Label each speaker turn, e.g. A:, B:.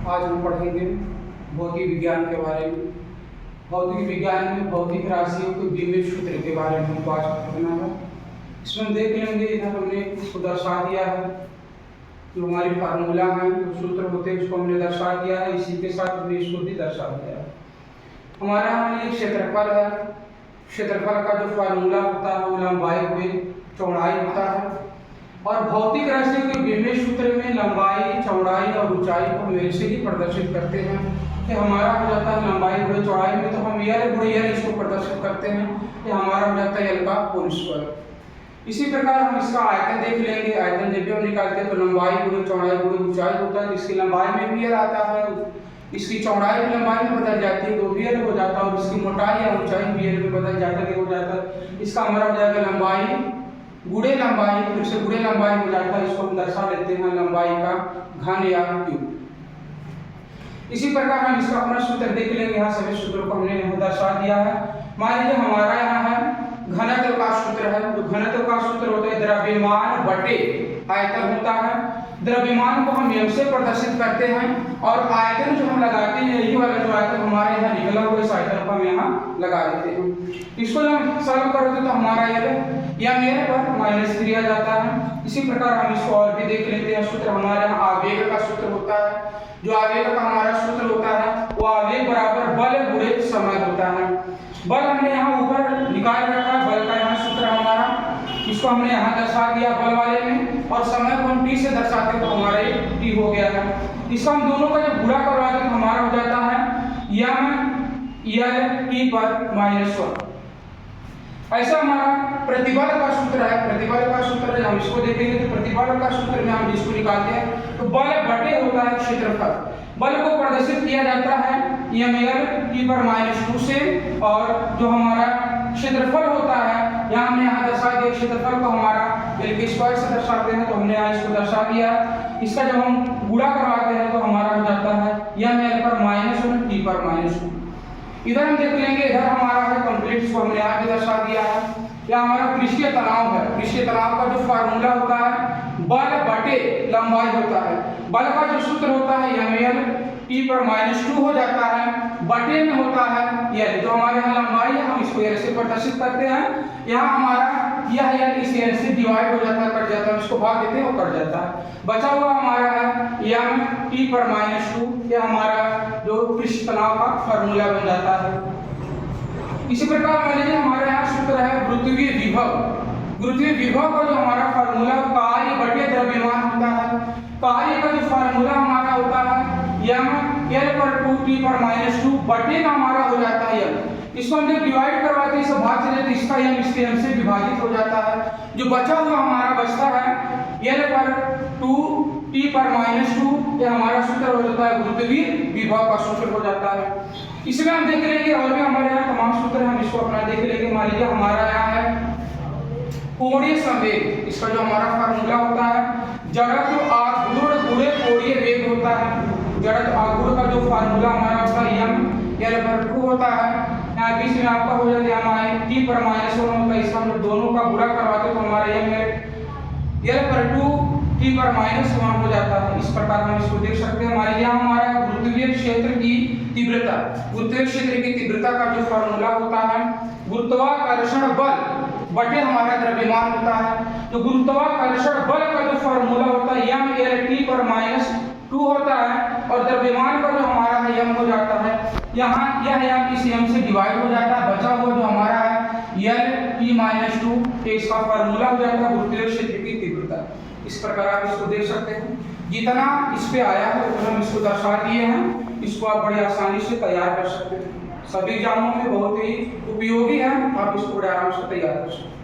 A: आज हम पढ़ेंगे भौतिक विज्ञान के बारे में। भौतिक विज्ञान में भौतिक राशियों के बीमित सूत्र के बारे में हमको आज पढ़ना है। इसमें हम देख लेंगे, इधर हमने इसको दर्शा दिया है, जो हमारी फार्मूला है, जो सूत्र होते हैं उसको हमने दर्शा दिया है। इसी के साथ हमने इसको भी दर्शा दिया है। हमारा यहाँ ये क्षेत्रफल है। क्षेत्रफल का जो फार्मूला होता है वो लंबाई हुई चौड़ाई होता है, और भौतिक राशियों के बीमित सूत्र में लंबाई, चौड़ाई और ऊंचाई को मेल से ही प्रदर्शित करते हैं। कि हमारा हो जाता है लंबाई गुणे चौड़ाई में, तो हम यल गुणे यल इसको प्रदर्शित करते हैं कि हमारा हो जाता है यल का होल स्क्वायर। इसी प्रकार हम इसका आयतन देख लेंगे। आयतन जब भी हम निकालते हैं तो लंबाई गुणे चौड़ाई गुणे ऊंचाई होता है। इसकी लंबाई में भी यल आता है, इसकी चौड़ाई भी लंबाई में बदल जाती है तो भी यल हो जाता है, और इसकी मोटाई या ऊंचाई भी यल में बदल जाता है, हो जाता है। इसका हमारा हो जाएगा लंबाई गुणे लंबाई, फिर से गुणे लंबाई हो जाता है। इसको हम दर्शा लेते हैं लंबाई का घन या क्यूब। इसी प्रकार हम इसका अपना सूत्र देख लेंगे। यहाँ सभी सूत्रों को हमने यहाँ दर्शा दिया है। मान लीजिए हमारा यहाँ है घनत्व का सूत्र है। तो घनत्व का सूत्र होता है द्रव्यमान बटे आयतन होता है। द्रव्यमान को हम एम से प्रदर्शित करते हैं, और आयतन जो हम लगाते हैं यही वाला जो आयतन हमारे यहाँ निकला हुआ इस आयतन को हम यहाँ लगा देते हैं। इसको जब हम सॉल्व करोगे तो हमारा यह मेरे पर -3 आ जाता है। इसी प्रकार हम इसको और भी देख लेते हैं। सूत्र हमारे यहाँ आवेग का सूत्र होता है। जो आवेग का हमारा सूत्र होता है वो आवेग बराबर बल गुणे समय होता है। बल हमने यहाँ ऊपर निकाल रखा है, बल का यहाँ सूत्र हमारा, इसको हमने यहाँ दर्शा दिया बल वाले में, और समय को हम टी से दर्शाते हैं तो हमारा ये टी हो गया है। इसका हम दोनों का जब गुणा करवाते हैं तो हमारा हो जाता है यम टी पर -1। ऐसा हमारा प्रतिबल का सूत्र है। प्रतिबल का सूत्र हम इसको देखेंगे तो प्रतिबल का सूत्र में हम इसको निकालते हैं तो बल बटे होता है क्षेत्रफल। बल को प्रदर्शित किया जाता है ml t पर -2 से, और जो हमारा क्षेत्रफल होता है यहाँ हमने यहाँ दर्शा दिया क्षेत्रफल को हमारा l के स्क्वायर से दर्शाते हैं, तो हमने यहाँ इसको दर्शा दिया। इसका जब हम गुणा करवाते हैं तो हमारा हो जाता है ml पर -1 t पर -2। इधर हम देख लेंगे, इधर हमारा है कंप्लीट, इसको हमने यहाँ भी दर्शा दिया है। यह हमारा पृष्ठीय तनाव है। पृष्ठीय तनाव का जो फार्मूला होता है बल बटे लंबाई होता है। बल का जो सूत्र होता है ml t पर -2 हो जाता है, बटे में होता है यल। जो हमारे यहाँ लंबाई है हम इसको यल से प्रदर्शित करते हैं। यहाँ हमारा यह यल इस यल से डिवाइड हो जाता है, कट जाता है, इसको भाग देते हैं वो कट जाता है। बचा हुआ हमारा है यम t पर -2। यह हमारा जो पृष्ठ तनाव का फार्मूला बन जाता है। इसी प्रकार मान लीजिए हमारे यहाँ सूत्र है गुरुत्वीय विभव। गुरुत्वीय विभव का जो हमारा फार्मूला कार्य बटे द्रव्यमान होता है। कार्य का जो फार्मूला हमारा होता है यम l पर 2t पर -2 बटे का हमारा हो जाता है यल। इसको हम जब डिवाइड करवाते हैं, इसे भाग से तो इसका यम इसके यम से विभाजित हो जाता है। जो बचा हुआ हमारा बचता है l पर 2t पर -2, यह हमारा सूत्र हो जाता है गुरुत्वीय विभव का सूत्र हो जाता है। इसमें हम देख लेंगे और भी हमारे यहाँ तमाम सूत्र हम इसको अपना देख लेंगे। मान लीजिए हमारा यहाँ है कोणीय संवेग। इसका जो हमारा फार्मूला होता है जड़त्व आघूर्ण गुणे कोणीय वेग होता है। जड़त्व आघूर्ण का जो फार्मूला हमारा होता है यम l पर 2 होता है। यहाँ बीच में आपका हो जाता है हमारे t पर -1 होता है। इसका हम लोग दोनों का गुणा करवाते तो हमारा यम l पर 2 t पर -1 हो जाता है। इस प्रकार हम इसको देख सकते हैं। हमारे यहाँ हमारा गुरुत्वीय क्षेत्र की तीव्रता, गुरुत्वीय क्षेत्र की तीव्रता का जो फार्मूला होता है गुरुत्वाकर्षण बल बटे हमारा द्रव्यमान होता है। तो गुरुत्वाकर्षण बल का जो फार्मूला होता है यम l t पर -2 होता है, और द्रव्यमान का जो हमारा है यम हो जाता है यहाँ यह यम इस यम से डिवाइड हो जाता है। बचा हुआ जो हमारा है l t -2, तो इसका फार्मूला हो जाता है गुरुत्वीय क्षेत्र की तीव्रता। इस प्रकार आप इसको देख सकते हैं। जितना इस पे आया है उतना हम इसको दर्शा दिए हैं। इसको आप बड़ी आसानी से तैयार कर सकते हैं। सभी एग्जामों में बहुत ही उपयोगी है, आप इसको बड़े आराम से तैयार कर सकते हैं।